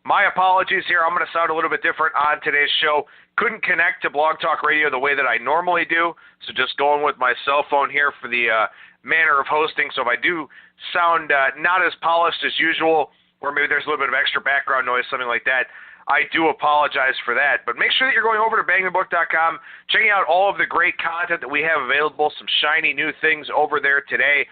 My apologies here. I'm going to sound a little bit different on today's show. Couldn't connect to Blog Talk Radio the way that I normally do, so just going with my cell phone here for the manner of hosting. So if I do sound not as polished as usual, or maybe there's a little bit of extra background noise, something like that, I do apologize for that. But make sure that you're going over to BangTheBook.com, checking out all of the great content that we have available, some shiny new things over there today.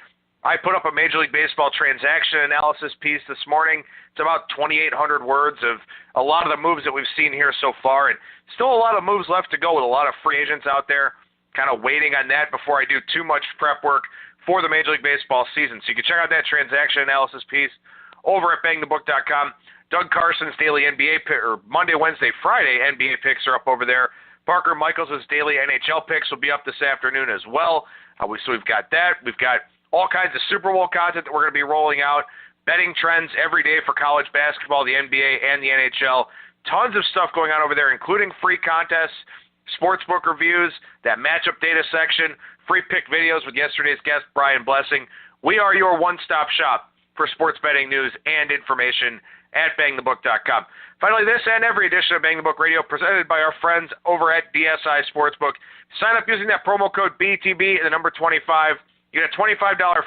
I put up a Major League Baseball transaction analysis piece this morning. It's about 2,800 words of a lot of the moves that we've seen here so far, and still a lot of moves left to go with a lot of free agents out there, kind of waiting on that before I do too much prep work for the Major League Baseball season. So you can check out that transaction analysis piece over at BangTheBook.com. Doug Carson's daily NBA or Monday, Wednesday, Friday NBA picks are up over there. Parker Michaels' daily NHL picks will be up this afternoon as well. So we've got that. We've got all kinds of Super Bowl content that we're going to be rolling out, betting trends every day for college basketball, the NBA, and the NHL. Tons of stuff going on over there, including free contests, sportsbook reviews, that matchup data section, free pick videos with yesterday's guest, Brian Blessing. We are your one-stop shop for sports betting news and information at BangTheBook.com. Finally, this and every edition of Bang the Book Radio presented by our friends over at DSI Sportsbook. Sign up using that promo code BTB and the number 25. You get a $25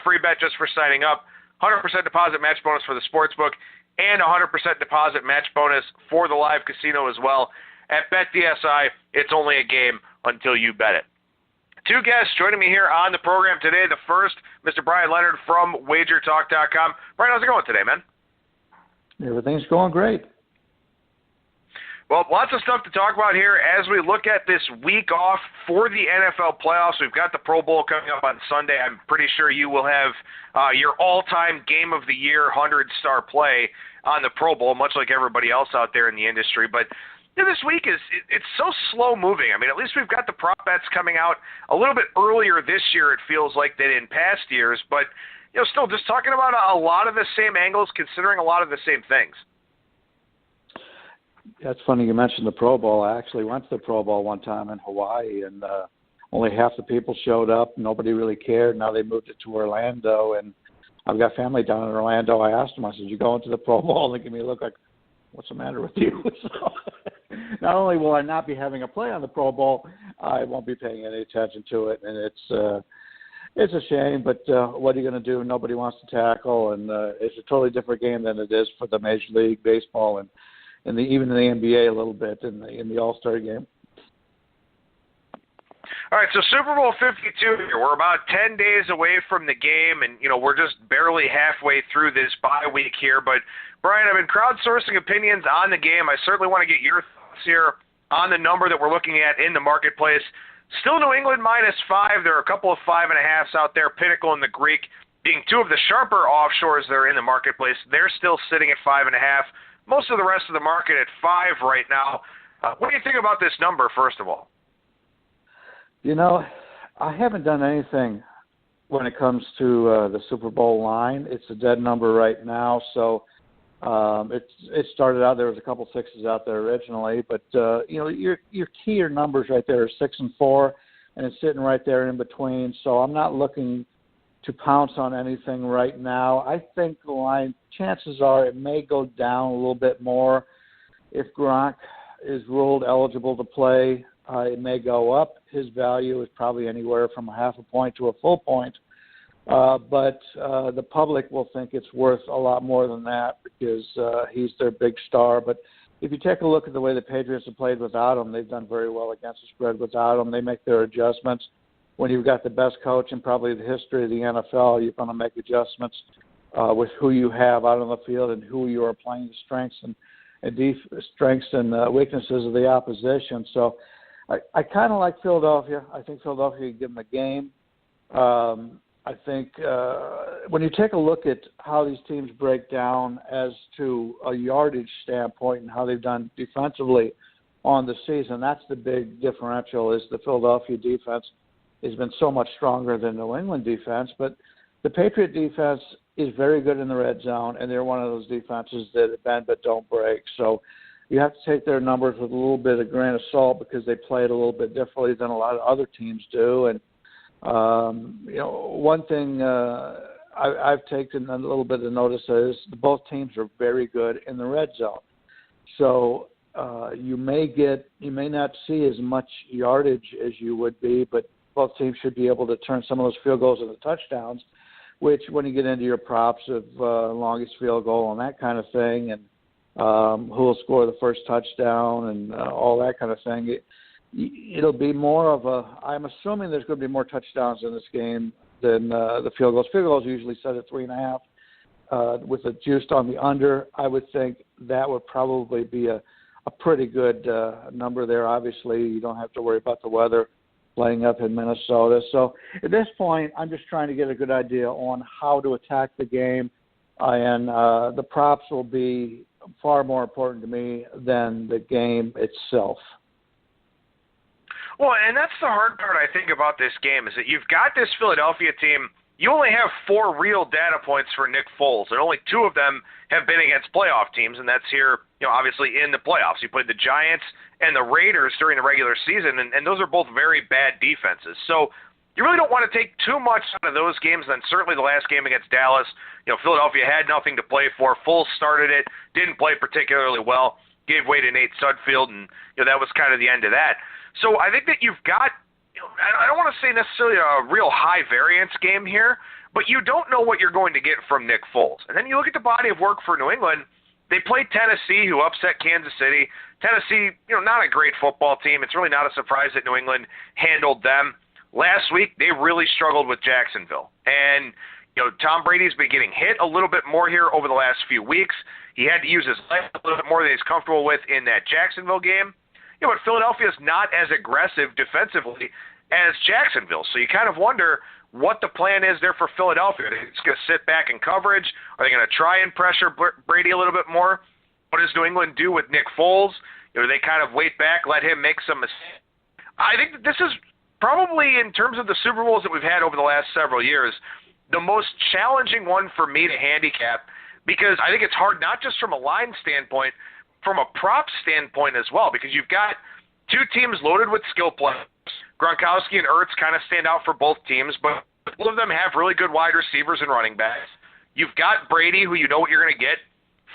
free bet just for signing up, 100% deposit match bonus for the sportsbook, and 100% deposit match bonus for the live casino as well. At BetDSI, it's only a game until you bet it. Two guests joining me here on the program today. The first, Mr. Bryan Leonard from WagerTalk.com. Brian, how's it going today, man? Everything's going great. Well, lots of stuff to talk about here as we look at this week off for the NFL playoffs. We've got the Pro Bowl coming up on Sunday. I'm pretty sure you will have your all-time game of the year 100-star play on the Pro Bowl, much like everybody else out there in the industry. But you know, this week it's so slow moving. I mean, at least we've got the prop bets coming out a little bit earlier this year, it feels like, than in past years. But you know, still just talking about a lot of the same angles, considering a lot of the same things. That's funny you mentioned the Pro Bowl. I actually went to the Pro Bowl one time in Hawaii, and only half the people showed up. Nobody really cared. Now they moved it to Orlando, and I've got family down in Orlando. I asked them, I said, you going to the Pro Bowl? And they give me a look like, what's the matter with you? So, not only will I not be having a play on the Pro Bowl, I won't be paying any attention to it, and it's a shame, but what are you going to do? Nobody wants to tackle, and it's a totally different game than it is for the Major League Baseball and even in the NBA a little bit in the All-Star game. All right, so Super Bowl 52 here. We're about 10 days away from the game, and, you know, we're just barely halfway through this bye week here. But, Brian, I've been crowdsourcing opinions on the game. I certainly want to get your thoughts here on the number that we're looking at in the marketplace. Still New England -5. There are a couple of 5.5s out there, Pinnacle and the Greek being two of the sharper offshores that are in the marketplace. They're still sitting at 5.5. Most of the rest of the market at 5 right now. What do you think about this number, first of all? You know, I haven't done anything when it comes to the Super Bowl line. It's a dead number right now. So it started out, there was a couple 6s out there originally. But, you know, your key numbers right there are 6 and 4, and it's sitting right there in between. So I'm not looking to pounce on anything right now. I think the line, chances are it may go down a little bit more. If Gronk is ruled eligible to play, it may go up. His value is probably anywhere from a half a point to a full point. But the public will think it's worth a lot more than that because he's their big star. But if you take a look at the way the Patriots have played without him, they've done very well against the spread without him. They make their adjustments. When you've got the best coach in probably the history of the NFL, you're going to make adjustments with who you have out on the field and who you are playing, the strengths and weaknesses of the opposition. So I kind of like Philadelphia. I think Philadelphia can give them a game. I think when you take a look at how these teams break down as to a yardage standpoint and how they've done defensively on the season, that's the big differential is the Philadelphia defense has been so much stronger than New England defense. But the Patriot defense is very good in the red zone, and they're one of those defenses that bend but don't break. So you have to take their numbers with a little bit of grain of salt because they play it a little bit differently than a lot of other teams do. And, you know, one thing I've taken a little bit of notice is both teams are very good in the red zone. So you may not see as much yardage as you would be, but both teams should be able to turn some of those field goals into touchdowns, which when you get into your props of longest field goal and that kind of thing, and who will score the first touchdown and all that kind of thing, it'll be more of I'm assuming there's going to be more touchdowns in this game than the field goals. Field goals usually set at 3.5. With a juice on the under, I would think that would probably be a pretty good number there. Obviously, you don't have to worry about the weather playing up in Minnesota. So at this point, I'm just trying to get a good idea on how to attack the game, and the props will be far more important to me than the game itself. Well, and that's the hard part, I think, about this game is that you've got this Philadelphia team. You only have 4 real data points for Nick Foles, and only 2 of them have been against playoff teams, and that's here, obviously in the playoffs. You played the Giants and the Raiders during the regular season, and those are both very bad defenses. So you really don't want to take too much out of those games. Then certainly the last game against Dallas, Philadelphia had nothing to play for. Foles started it, didn't play particularly well, gave way to Nate Sudfeld, and that was kind of the end of that. So I think that you've got, I don't want to say necessarily a real high variance game here, but you don't know what you're going to get from Nick Foles. And then you look at the body of work for New England. They played Tennessee, who upset Kansas City. Tennessee, not a great football team. It's really not a surprise that New England handled them. Last week, they really struggled with Jacksonville. And, Tom Brady's been getting hit a little bit more here over the last few weeks. He had to use his leg a little bit more than he's comfortable with in that Jacksonville game. But Philadelphia's not as aggressive defensively as Jacksonville. So you kind of wonder what the plan is there for Philadelphia. Are they just going to sit back in coverage? Are they going to try and pressure Brady a little bit more? What does New England do with Nick Foles? Do they kind of wait back, let him make some mistakes? I think that this is probably, in terms of the Super Bowls that we've had over the last several years, the most challenging one for me to handicap, because I think it's hard not just from a line standpoint, from a prop standpoint as well, because you've got 2 teams loaded with skill players. Gronkowski and Ertz kind of stand out for both teams, but both of them have really good wide receivers and running backs. You've got Brady, who you know what you're going to get.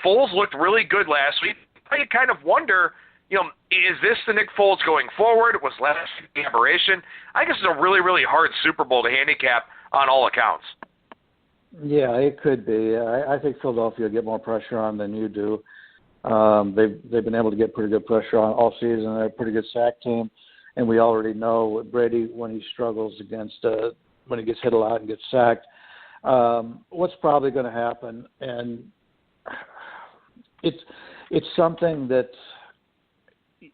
Foles looked really good last week. You kind of wonder, is this the Nick Foles going forward? Was last week an aberration? I guess it's a really, really hard Super Bowl to handicap on all accounts. Yeah, it could be. I think Philadelphia will get more pressure on than you do. They've been able to get pretty good pressure on all season. They're a pretty good sack team, and we already know what Brady, when he struggles against when he gets hit a lot and gets sacked, what's probably going to happen. And it's something that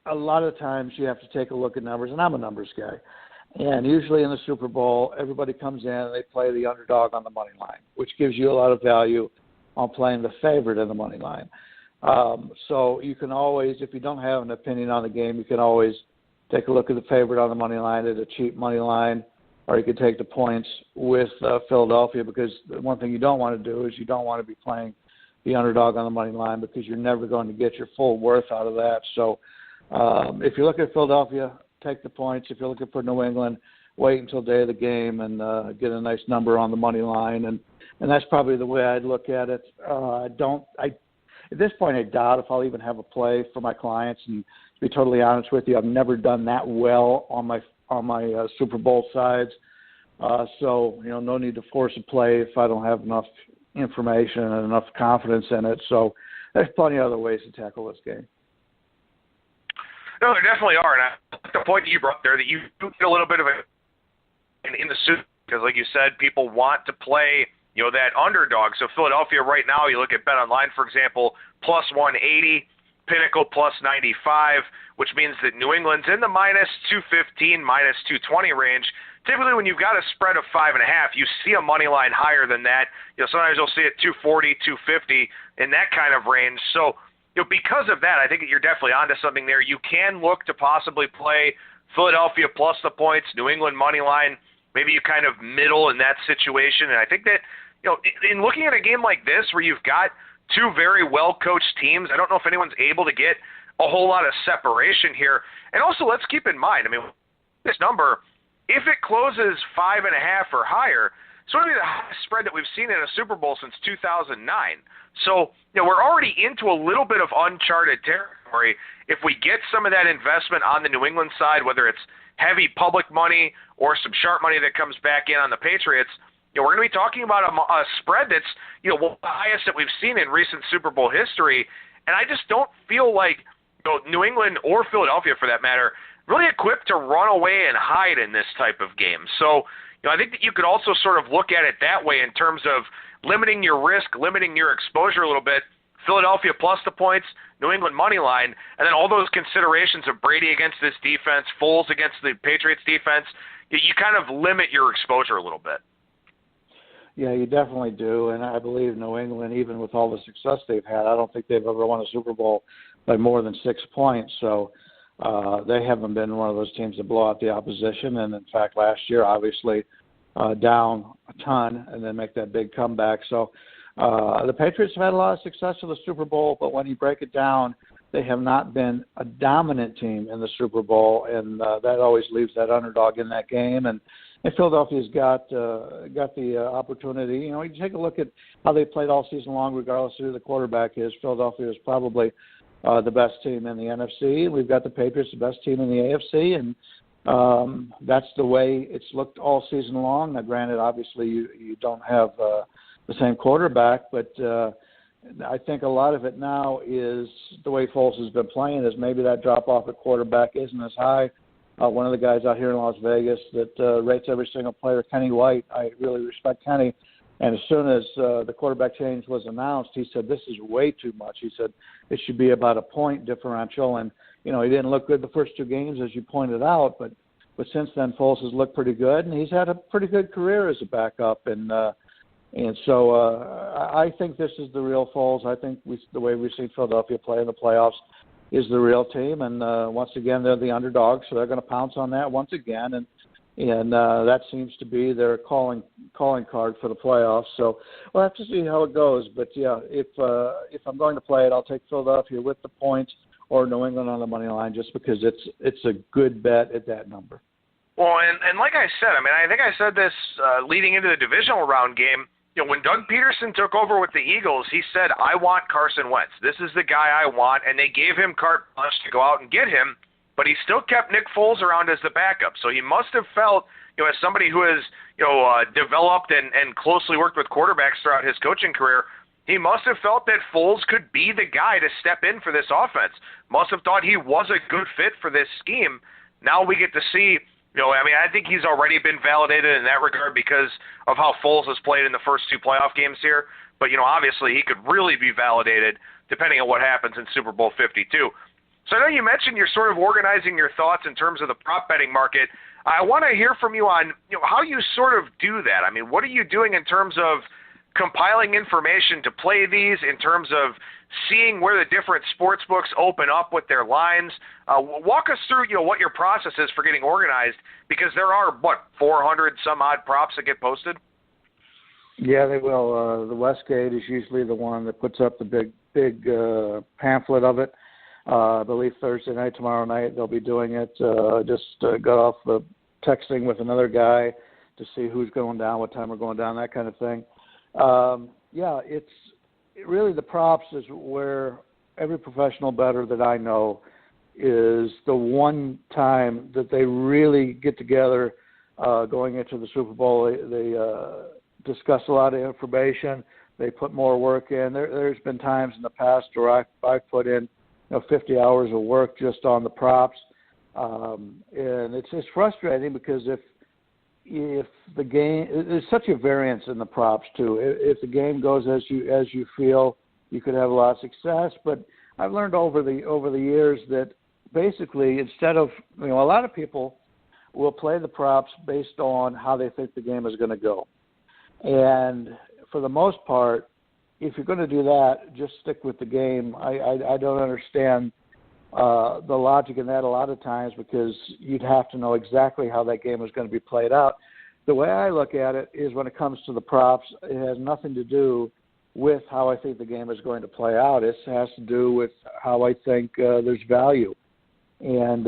a lot of times you have to take a look at numbers, and I'm a numbers guy. And usually in the Super Bowl, everybody comes in and they play the underdog on the money line, which gives you a lot of value on playing the favorite in the money line. So you can always, if you don't have an opinion on the game, you can always take a look at the favorite on the money line at a cheap money line, or you can take the points with Philadelphia, because the one thing you don't want to do is you don't want to be playing the underdog on the money line, because you're never going to get your full worth out of that. So if you look at Philadelphia, take the points. If you're looking for New England, wait until day of the game and get a nice number on the money line. And that's probably the way I'd look at it. At this point, I doubt if I'll even have a play for my clients. And to be totally honest with you, I've never done that well on my Super Bowl sides. So no need to force a play if I don't have enough information and enough confidence in it. So there's plenty of other ways to tackle this game. No, there definitely are. And I like the point that you brought there, that you do get a little bit of it in the Super, because like you said, people want to play that underdog. So Philadelphia right now, you look at BetOnline, for example, plus 180, Pinnacle plus 95, which means that New England's in the minus 215, minus 220 range. Typically, when you've got a spread of 5.5, you see a money line higher than that. Sometimes you'll see it 240, 250 in that kind of range. So, because of that, I think that you're definitely onto something there. You can look to possibly play Philadelphia plus the points, New England money line. Maybe you kind of middle in that situation. And I think that, in looking at a game like this where you've got 2 very well-coached teams, I don't know if anyone's able to get a whole lot of separation here. And also, let's keep in mind, this number, if it closes 5.5 or higher, It's going to be the highest spread that we've seen in a Super Bowl since 2009. So, we're already into a little bit of uncharted territory. If we get some of that investment on the New England side, whether it's heavy public money or some sharp money that comes back in on the Patriots, we're going to be talking about a spread that's, one of the highest that we've seen in recent Super Bowl history. And I just don't feel like New England or Philadelphia, for that matter, really equipped to run away and hide in this type of game. So, I think that you could also sort of look at it that way in terms of limiting your risk, limiting your exposure a little bit. Philadelphia plus the points, New England money line, and then all those considerations of Brady against this defense, Foles against the Patriots defense. You kind of limit your exposure a little bit. Yeah, you definitely do, and I believe New England, even with all the success they've had, I don't think they've ever won a Super Bowl by more than 6 points. So they haven't been one of those teams to blow out the opposition. And, in fact, last year, obviously, down a ton and then make that big comeback. So the Patriots have had a lot of success in the Super Bowl, but when you break it down, they have not been a dominant team in the Super Bowl, and that always leaves that underdog in that game. And Philadelphia's got the opportunity. You take a look at how they played all season long, regardless of who the quarterback is. Philadelphia is probably the best team in the NFC. We've got the Patriots, the best team in the AFC, and that's the way it's looked all season long. Now, granted, obviously you don't have the same quarterback, but I think a lot of it now is the way Foles has been playing is maybe that drop-off at quarterback isn't as high. One of the guys out here in Las Vegas that rates every single player, Kenny White, I really respect Kenny. And as soon as the quarterback change was announced, he said, this is way too much. He said it should be about a point differential. And, he didn't look good the first 2 games, as you pointed out. But since then, Foles has looked pretty good, and he's had a pretty good career as a backup. And so I think this is the real Foles. I think the way we've seen Philadelphia play in the playoffs is the real team. And once again, they're the underdogs, so they're going to pounce on that once again. And that seems to be their calling card for the playoffs. So we'll have to see how it goes. But, yeah, if I'm going to play it, I'll take Philadelphia with the points or New England on the money line just because it's a good bet at that number. Well, and like I said, I think I said this leading into the divisional round game. When Doug Peterson took over with the Eagles, he said, I want Carson Wentz. This is the guy I want, and they gave him carte blanche to go out and get him, but he still kept Nick Foles around as the backup. So he must have felt, as somebody who has, developed and closely worked with quarterbacks throughout his coaching career, he must have felt that Foles could be the guy to step in for this offense. Must have thought he was a good fit for this scheme. Now we get to see, I think he's already been validated in that regard because of how Foles has played in the first 2 playoff games here. But, obviously he could really be validated depending on what happens in Super Bowl 52. So I know you mentioned you're sort of organizing your thoughts in terms of the prop betting market. I want to hear from you on how you sort of do that. What are you doing in terms of compiling information to play these, in terms of seeing where the different sports books open up with their lines? Walk us through, what your process is for getting organized, because there are, 400 some odd props that get posted? Yeah, they will. The Westgate is usually the one that puts up the big pamphlet of it. I believe Thursday night, tomorrow night, they'll be doing it. Got off the texting with another guy to see who's going down, what time we're going down, that kind of thing. It's really the props is where every professional bettor that I know is the one time that they really get together going into the Super Bowl. They discuss a lot of information. They put more work in. There's been times in the past where I've put in 50 hours of work just on the props, and it's frustrating because if the game, there's such a variance in the props too. If the game goes as you feel, you could have a lot of success. But I've learned over the years that basically instead of a lot of people will play the props based on how they think the game is going to go, and for the most part, if you're going to do that, just stick with the game. I don't understand the logic in that a lot of times because you'd have to know exactly how that game is going to be played out. The way I look at it is when it comes to the props, it has nothing to do with how I think the game is going to play out. It has to do with how I think there's value. And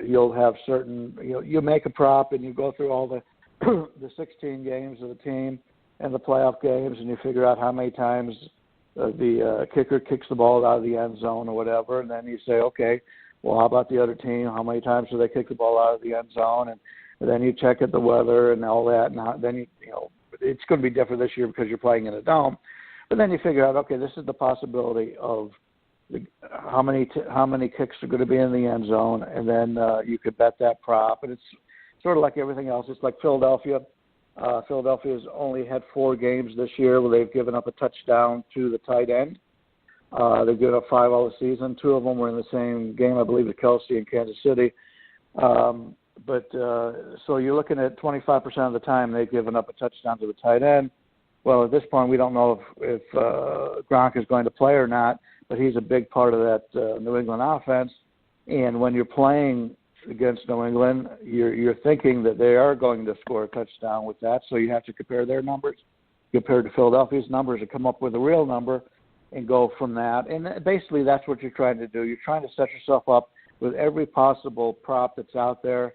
you'll have certain, you make a prop and you go through all the the 16 games of the team and the playoff games, and you figure out how many times the kicker kicks the ball out of the end zone or whatever, and then you say, okay, well, how about the other team? How many times do they kick the ball out of the end zone? And then you check at the weather and all that, and then it's going to be different this year because you're playing in a dome. But then you figure out, okay, this is the possibility of how many kicks are going to be in the end zone, and then you could bet that prop. And it's sort of like everything else. It's like Philadelphia. Philadelphia's only had 4 games this year where they've given up a touchdown to the tight end. They've given up 5 all the season. 2 of them were in the same game, I believe, with Kelsey in Kansas City. So you're looking at 25% of the time they've given up a touchdown to the tight end. Well, at this point, we don't know if Gronk is going to play or not, but he's a big part of that New England offense. And when you're playing against New England, you're thinking that they are going to score a touchdown with that, so you have to compare their numbers compared to Philadelphia's numbers and come up with a real number and go from that. And basically that's what you're trying to do. You're trying to set yourself up with every possible prop that's out there.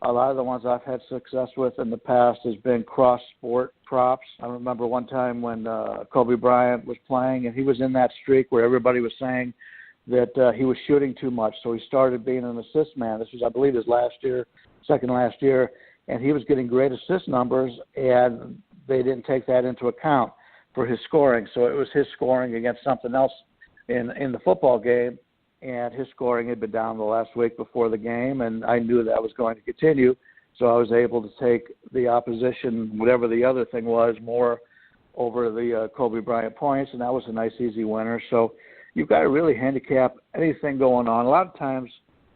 A lot of the ones I've had success with in the past has been cross-sport props. I remember one time when Kobe Bryant was playing, and he was in that streak where everybody was saying that he was shooting too much, so he started being an assist man. This was, I believe, his second last year, and he was getting great assist numbers, and they didn't take that into account for his scoring. So it was his scoring against something else in the football game, and his scoring had been down the last week before the game, and I knew that was going to continue, so I was able to take the opposition, whatever the other thing was, more over the Kobe Bryant points, and that was a nice, easy winner. So you've got to really handicap anything going on. A lot of times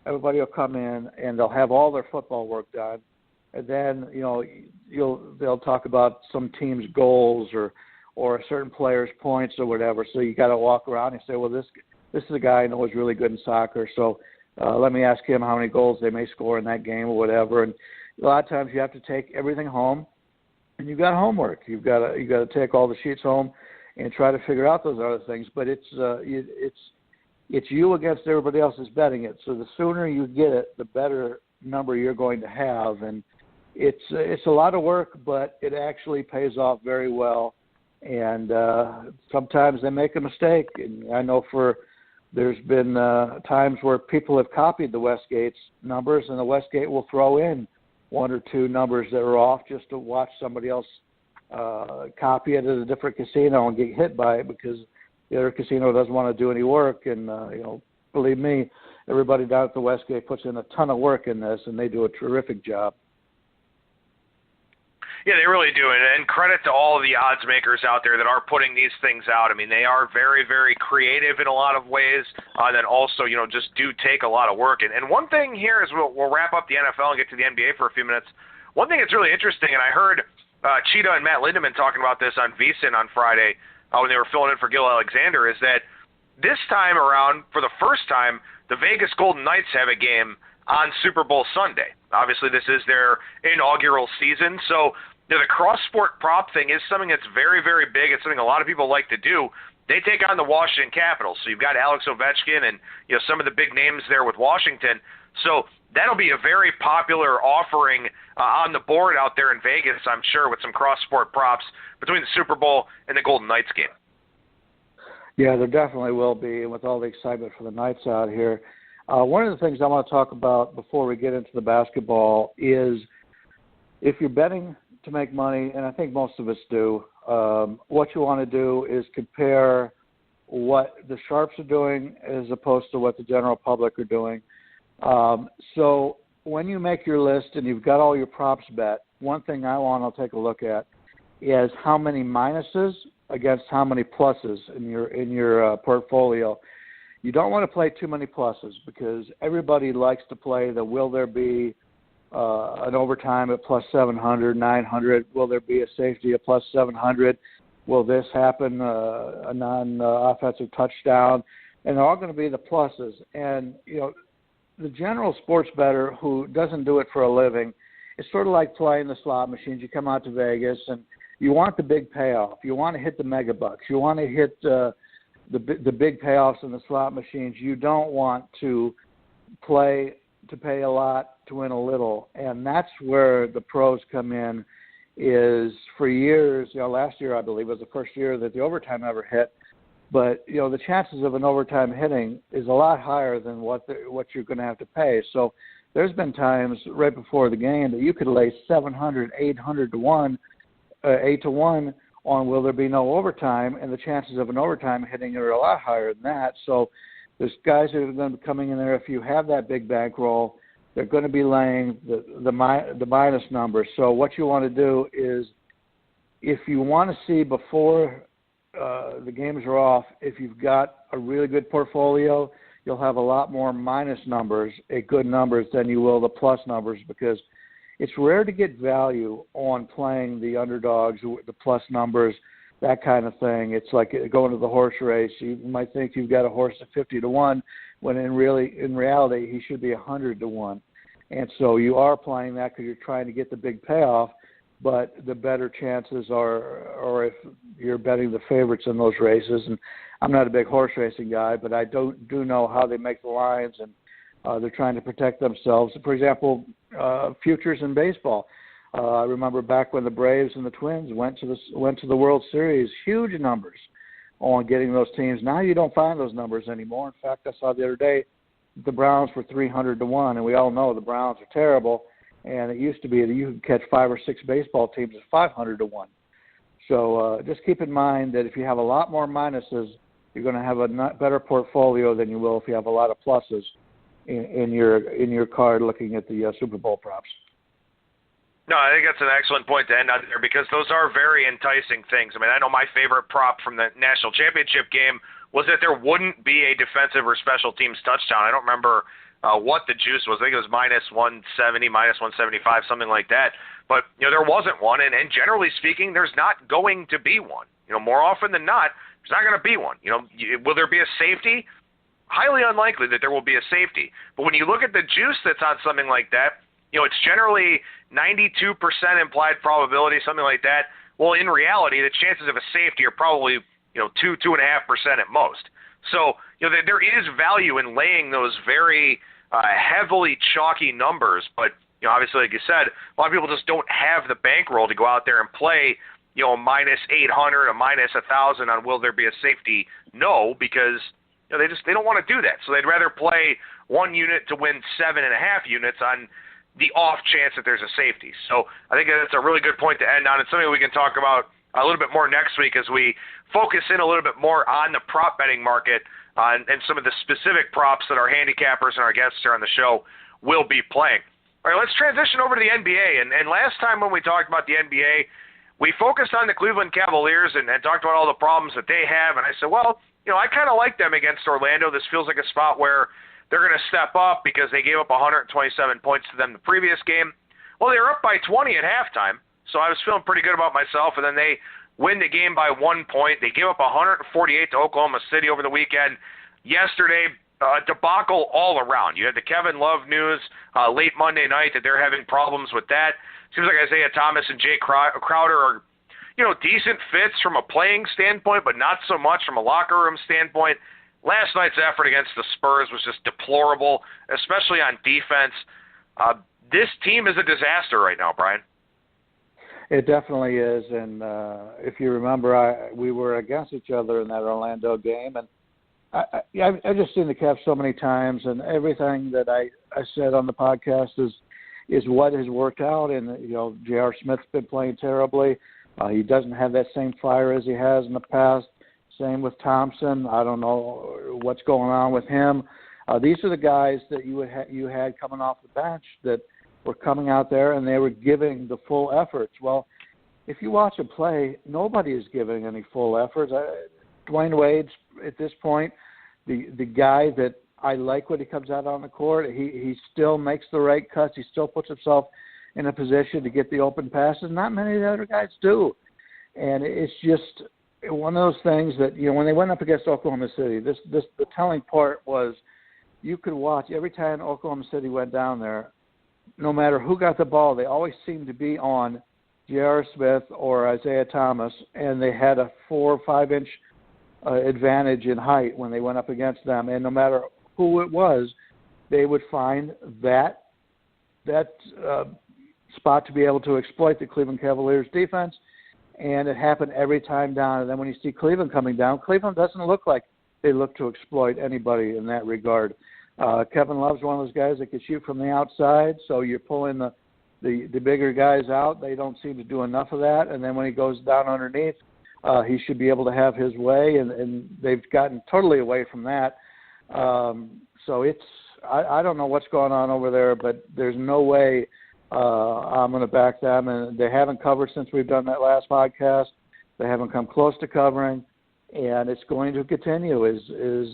everybody will come in and they'll have all their football work done, and then they'll talk about some team's goals or a certain player's points or whatever. So you got to walk around and say, well, this is a guy I know is really good in soccer, so let me ask him how many goals they may score in that game or whatever. And a lot of times you have to take everything home, and you've got homework. You've got to take all the sheets home and try to figure out those other things. But it's you against everybody else is betting it. So the sooner you get it, the better number you're going to have. And it's a lot of work, but it actually pays off very well. And sometimes they make a mistake. And I know there's been times where people have copied the Westgate's numbers, and the Westgate will throw in 1 or 2 numbers that are off just to watch somebody else copy it at a different casino and get hit by it because the other casino doesn't want to do any work. And, believe me, everybody down at the Westgate puts in a ton of work in this, and they do a terrific job. Yeah, they really do. And credit to all of the odds makers out there that are putting these things out. I mean, they are very, very creative in a lot of ways, then also, just do take a lot of work. And one thing here is we'll wrap up the NFL and get to the NBA for a few minutes. One thing that's really interesting, and I heard Cheetah and Matt Lindemann talking about this on VSiN on Friday when they were filling in for Gil Alexander, is that this time around, for the first time, the Vegas Golden Knights have a game on Super Bowl Sunday. Obviously, this is their inaugural season, so the cross-sport prop thing is something that's very, very big. It's something a lot of people like to do. They take on the Washington Capitals, so you've got Alex Ovechkin and some of the big names there with Washington. So that'll be a very popular offering on the board out there in Vegas, I'm sure, with some cross-sport props between the Super Bowl and the Golden Knights game. Yeah, there definitely will be, and with all the excitement for the Knights out here. One of the things I want to talk about before we get into the basketball is if you're betting to make money, and I think most of us do, what you want to do is compare what the sharps are doing as opposed to what the general public are doing. So when you make your list and you've got all your props bet, one thing I want to take a look at is how many minuses against how many pluses in your portfolio. You don't want to play too many pluses because everybody likes to play the will there be an overtime at plus 700, 900? Will there be a safety at plus 700? Will this happen, a non-offensive touchdown? And they're all going to be the pluses. And, the general sports bettor who doesn't do it for a living, it's sort of like playing the slot machines. You come out to Vegas and you want the big payoff. You want to hit the mega bucks. You want to hit the big payoffs in the slot machines. You don't want to play to pay a lot to win a little, and that's where the pros come in. Is for years, last year I believe was the first year that the overtime ever hit, but the chances of an overtime hitting is a lot higher than what you're going to have to pay. So there's been times right before the game that you could lay 700, 800 to 1, 8 to 1 on will there be no overtime, and the chances of an overtime hitting are a lot higher than that. So there's guys that are going to be coming in there. If you have that big bankroll, they're going to be laying the minus numbers. So what you want to do is, if you want to see before the games are off, if you've got a really good portfolio, you'll have a lot more minus numbers at good numbers than you will the plus numbers, because it's rare to get value on playing the underdogs, the plus numbers, that kind of thing. It's like going to the horse race. You might think you've got a horse at 50 to 1, when in reality he should be 100 to 1. And so you are playing that because you're trying to get the big payoff, but the better chances are if you're betting the favorites in those races. And I'm not a big horse racing guy, but I do know how they make the lines, and they're trying to protect themselves. For example, futures in baseball. I remember back when the Braves and the Twins went to the World Series, huge numbers on getting those teams. Now you don't find those numbers anymore. In fact, I saw the other day the Browns were 300 to 1, and we all know the Browns are terrible. And it used to be that you could catch 5 or 6 baseball teams at 500 to 1. So just keep in mind that if you have a lot more minuses, you're going to have a better portfolio than you will if you have a lot of pluses in your card looking at the Super Bowl props. No, I think that's an excellent point to end on there, because those are very enticing things. I mean, I know my favorite prop from the national championship game was that there wouldn't be a defensive or special teams touchdown. I don't remember what the juice was. I think it was minus 170, minus 175, something like that. But, there wasn't one, and generally speaking, there's not going to be one. More often than not, there's not going to be one. Will there be a safety? Highly unlikely that there will be a safety. But when you look at the juice that's on something like that, it's generally 92% implied probability, something like that. Well, in reality, the chances of a safety are probably 2.5% at most. So there is value in laying those very heavily chalky numbers, but obviously, like you said, a lot of people just don't have the bankroll to go out there and play a minus 800, a minus 1,000 on will there be a safety? No, because they don't want to do that. So they'd rather play 1 unit to win 7.5 units on the off chance that there's a safety. So I think that's a really good point to end on. It's something we can talk about a little bit more next week as we focus in a little bit more on the prop betting market and some of the specific props that our handicappers and our guests here on the show will be playing. All right, let's transition over to the NBA. And last time when we talked about the NBA, we focused on the Cleveland Cavaliers and talked about all the problems that they have. And I said, well, I kind of like them against Orlando. This feels like a spot where they're going to step up because they gave up 127 points to them the previous game. Well, they were up by 20 at halftime, so I was feeling pretty good about myself. And then they win the game by 1 point. They gave up 148 to Oklahoma City over the weekend. Yesterday, debacle all around. You had the Kevin Love news late Monday night that they're having problems with that. Seems like Isaiah Thomas and Jay Crowder are, decent fits from a playing standpoint, but not so much from a locker room standpoint. Last night's effort against the Spurs was just deplorable, especially on defense. This team is a disaster right now, Brian. It definitely is, and if you remember, we were against each other in that Orlando game, and I've just seen the Cavs so many times, and everything that I said on the podcast is what has worked out. And J.R. Smith's been playing terribly. He doesn't have that same fire as he has in the past. Same with Thompson. I don't know what's going on with him. These are the guys that you had coming off the bench that were coming out there and they were giving the full efforts. Well, if you watch them play, nobody is giving any full efforts. Dwayne Wade's at this point the guy that I like when he comes out on the court. He still makes the right cuts. He still puts himself in a position to get the open passes. Not many of the other guys do. And it's just one of those things that, when they went up against Oklahoma City, the telling part was you could watch every time Oklahoma City went down there, no matter who got the ball, they always seemed to be on J.R. Smith or Isaiah Thomas, and they had a 4 or 5 inch advantage in height when they went up against them. And no matter who it was, they would find that spot to be able to exploit the Cleveland Cavaliers defense, and it happened every time down. And then when you see Cleveland coming down, Cleveland doesn't look like they look to exploit anybody in that regard. Kevin Love's one of those guys that can shoot from the outside, so you're pulling the bigger guys out. They don't seem to do enough of that. And then when he goes down underneath, he should be able to have his way, and they've gotten totally away from that. So I don't know what's going on over there, but there's no way I'm going to back them. And they haven't covered since we've done that last podcast. They haven't come close to covering, and it's going to continue. Is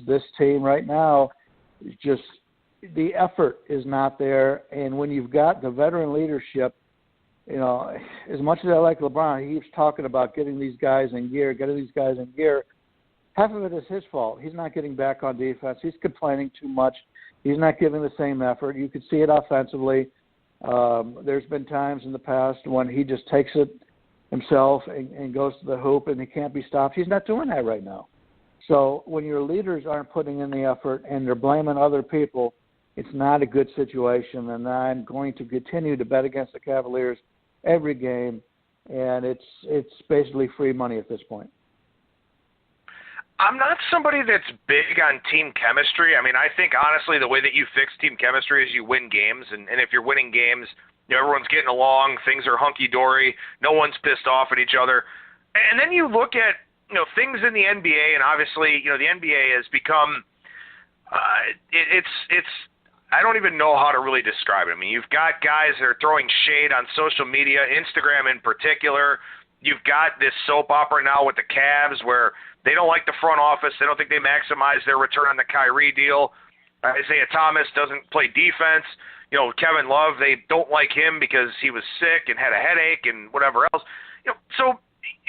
this team right now just the effort is not there, and when you've got the veteran leadership, as much as I like LeBron, he keeps talking about getting these guys in gear. Half of it is his fault. He's not getting back on defense. He's complaining too much. He's not giving the same effort. You could see it offensively. There's been times in the past when he just takes it himself and goes to the hoop and he can't be stopped. He's not doing that right now. So when your leaders aren't putting in the effort and they're blaming other people, it's not a good situation. And I'm going to continue to bet against the Cavaliers every game, and it's basically free money at this point. I'm not somebody that's big on team chemistry. I mean, I think, honestly, the way that you fix team chemistry is you win games. And if you're winning games, everyone's getting along, things are hunky-dory, no one's pissed off at each other. And then you look at, things in the NBA, and obviously, the NBA has become it's I don't even know how to really describe it. I mean, you've got guys that are throwing shade on social media, Instagram in particular. You've got this soap opera now with the Cavs where they don't like the front office. They don't think they maximize their return on the Kyrie deal. Isaiah Thomas doesn't play defense. Kevin Love, they don't like him because he was sick and had a headache and whatever else. So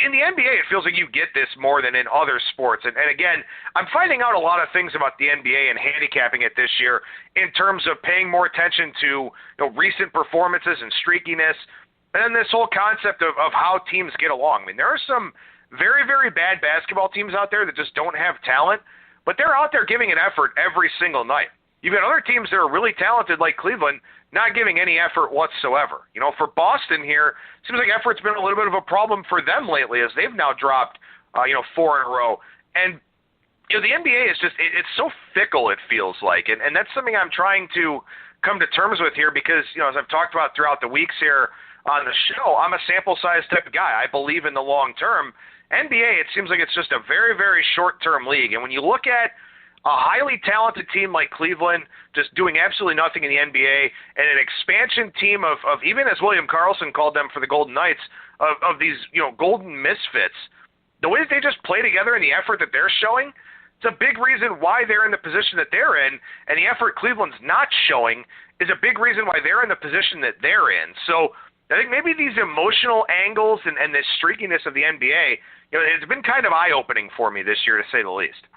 in the NBA, it feels like you get this more than in other sports. And again, I'm finding out a lot of things about the NBA and handicapping it this year in terms of paying more attention to recent performances and streakiness, and then this whole concept of how teams get along. I mean, there are some very, very bad basketball teams out there that just don't have talent, but they're out there giving an effort every single night. You've got other teams that are really talented like Cleveland not giving any effort whatsoever. For Boston here, it seems like effort's been a little bit of a problem for them lately as they've now dropped, 4 in a row. And, the NBA is just, it's so fickle, it feels like. And that's something I'm trying to come to terms with here because, as I've talked about throughout the weeks here on the show, I'm a sample size type of guy. I believe in the long term. NBA, it seems like it's just a very, very short-term league. And when you look at a highly talented team like Cleveland just doing absolutely nothing in the NBA, and an expansion team of even as William Carlson called them for the Golden Knights, of these golden misfits, the way that they just play together and the effort that they're showing, it's a big reason why they're in the position that they're in, and the effort Cleveland's not showing is a big reason why they're in the position that they're in. So I think maybe these emotional angles and this streakiness of the NBA, it's been kind of eye-opening for me this year, to say the least.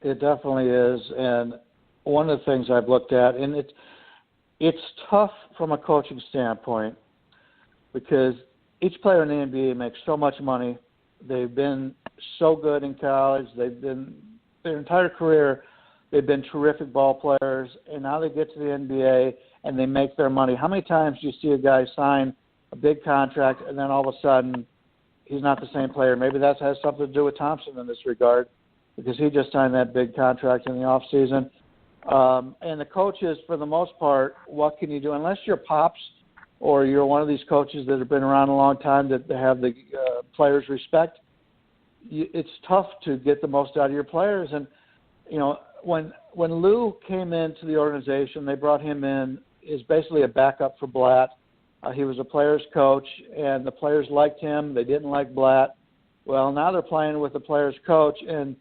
It definitely is, and one of the things I've looked at, and it's tough from a coaching standpoint because each player in the NBA makes so much money. They've been so good in college. Their entire career, they've been terrific ball players, and now they get to the NBA and they make their money. How many times do you see a guy sign a big contract and then all of a sudden he's not the same player? Maybe that has something to do with Thompson in this regard, because he just signed that big contract in the off season. And the coaches, for the most part, what can you do? Unless you're Pops or you're one of these coaches that have been around a long time that have the players' respect, it's tough to get the most out of your players. And, when Lou came into the organization, they brought him in as basically a backup for Blatt. He was a player's coach, and the players liked him. They didn't like Blatt. Well, now they're playing with the player's coach, and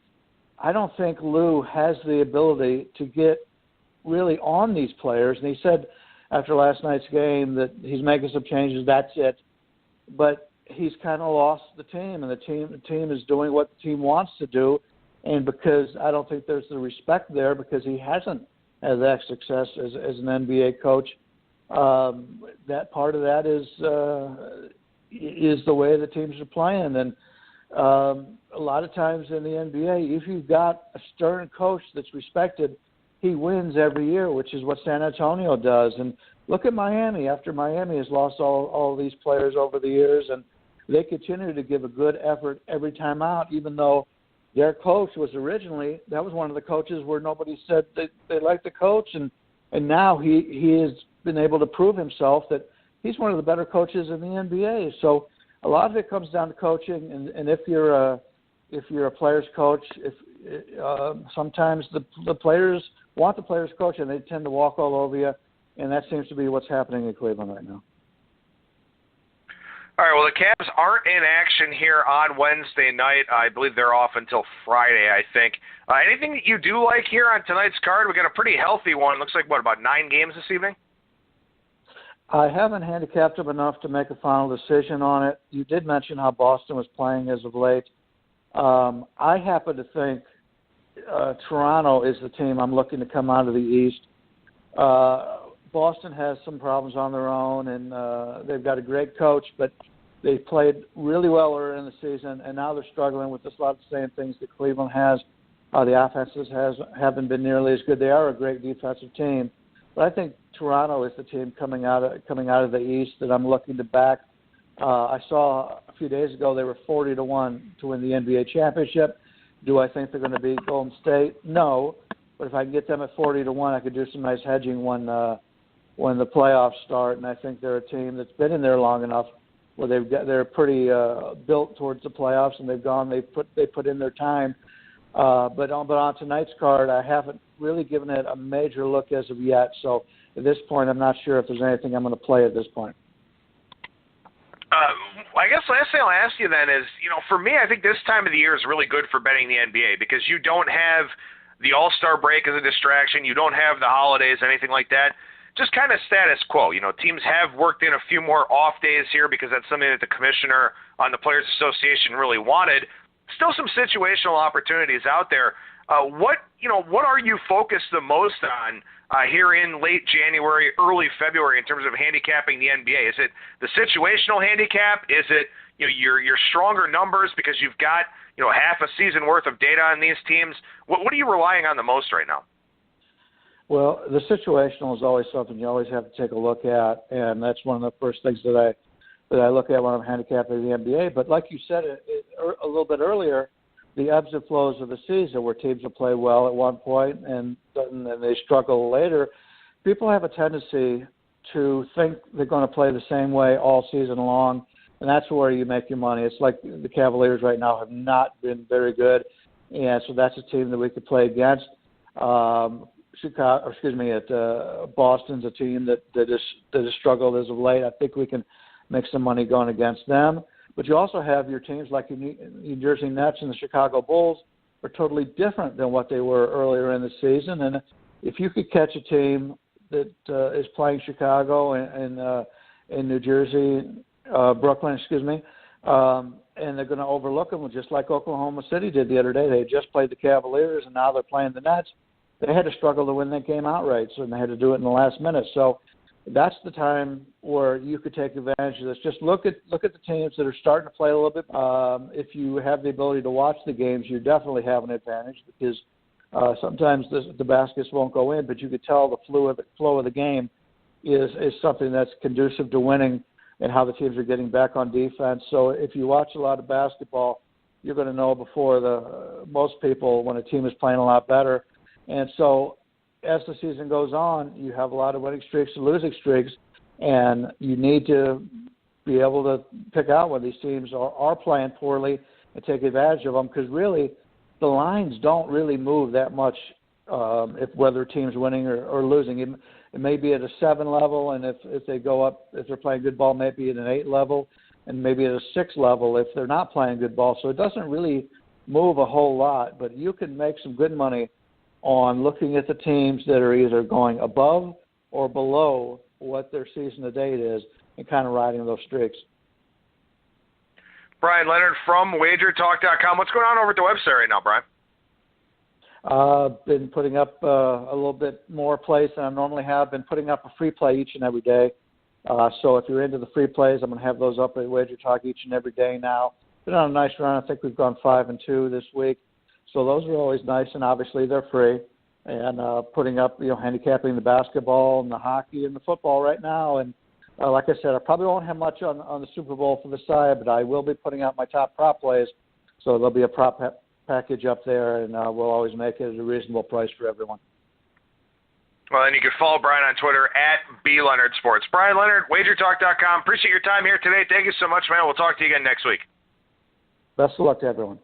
I don't think Lou has the ability to get really on these players. And he said after last night's game that he's making some changes, that's it. But he's kind of lost the team, and the team is doing what the team wants to do. And because I don't think there's the respect there because he hasn't had that success as an NBA coach, that part of that is the way the teams are playing. And a lot of times in the NBA, if you've got a stern coach that's respected, he wins every year, which is what San Antonio does. And look at Miami. After Miami has lost all these players over the years, and they continue to give a good effort every time out, even though their coach was originally, that was one of the coaches where nobody said they liked the coach, and now he has been able to prove himself that he's one of the better coaches in the NBA. So a lot of it comes down to coaching, and if you're a player's coach, sometimes the players want the player's coach, and they tend to walk all over you, and that seems to be what's happening in Cleveland right now. All right, well, the Cavs aren't in action here on Wednesday night. I believe they're off until Friday, I think. Anything that you do like here on tonight's card? We got a pretty healthy one. Looks like, about 9 games this evening? I haven't handicapped them enough to make a final decision on it. You did mention how Boston was playing as of late. I happen to think Toronto is the team I'm looking to come out of the East. Boston has some problems on their own, and they've got a great coach, but they played really well earlier in the season, and now they're struggling with just a lot of the same things that Cleveland has. The offenses haven't been nearly as good. They are a great defensive team, but I think Toronto is the team coming out of the East that I'm looking to back. I saw a few days ago they were 40-1 to win the NBA championship. Do I think they're going to beat Golden State? No, but if I can get them at 40-1, I could do some nice hedging when the playoffs start. And I think they're a team that's been in there long enough where they're pretty built towards the playoffs, and they put in their time. But on tonight's card, I haven't really given it a major look as of yet. So at this point, I'm not sure if there's anything I'm going to play at this point. I guess last thing I'll ask you then is, for me, I think this time of the year is really good for betting the NBA because you don't have the All-Star break as a distraction. You don't have the holidays, anything like that. Just kind of status quo. Teams have worked in a few more off days here because that's something that the commissioner on the Players Association really wanted. Still some situational opportunities out there. What are you focused the most on here in late January, early February in terms of handicapping the NBA? Is it the situational handicap? Is it your stronger numbers because you've got half a season worth of data on these teams? What are you relying on the most right now? Well, the situational is always something you always have to take a look at, and that's one of the first things that I look at when I'm handicapping the NBA. But like you said a little bit earlier, the ebbs and flows of the season where teams will play well at one point and they struggle later. People have a tendency to think they're going to play the same way all season long, and that's where you make your money. It's like the Cavaliers right now have not been very good, and so that's a team that we could play against. Boston's a team that has struggled as of late. I think we can make some money going against them. But you also have your teams like the New Jersey Nets and the Chicago Bulls are totally different than what they were earlier in the season. And if you could catch a team that is playing Chicago and New Jersey, Brooklyn, and they're going to overlook them just like Oklahoma City did the other day. They had just played the Cavaliers, and now they're playing the Nets. They had to struggle to win that game outright, so they had to do it in the last minute. So that's the time where you could take advantage of this. Just look at the teams that are starting to play a little bit. If you have the ability to watch the games, you definitely have an advantage because sometimes the baskets won't go in, but you could tell the flow of the game is something that's conducive to winning and how the teams are getting back on defense. So if you watch a lot of basketball, you're going to know before most people when a team is playing a lot better. And so as the season goes on, you have a lot of winning streaks and losing streaks, and you need to be able to pick out when these teams are playing poorly and take advantage of them because really the lines don't really move that much if whether a team's winning or losing. It may be at a 7 level, and if they go up, if they're playing good ball, maybe at an 8 level, and maybe at a 6 level if they're not playing good ball. So it doesn't really move a whole lot, but you can make some good money on looking at the teams that are either going above or below what their season to date is and kind of riding those streaks. Bryan Leonard from WagerTalk.com. What's going on over at the website right now, Bryan? Been putting up a little bit more plays than I normally have. Been putting up a free play each and every day. So if you're into the free plays, I'm going to have those up at Wager Talk each and every day now. Been on a nice run. I think we've gone 5-2 this week. So those are always nice, and obviously they're free. and putting up, handicapping the basketball and the hockey and the football right now. And like I said, I probably won't have much on the Super Bowl for the side, but I will be putting out my top prop plays. So there'll be a prop package up there, and we'll always make it at a reasonable price for everyone. Well, and you can follow Bryan on Twitter at BLeonardSports. Bryan Leonard, WagerTalk.com. Appreciate your time here today. Thank you so much, man. We'll talk to you again next week. Best of luck to everyone.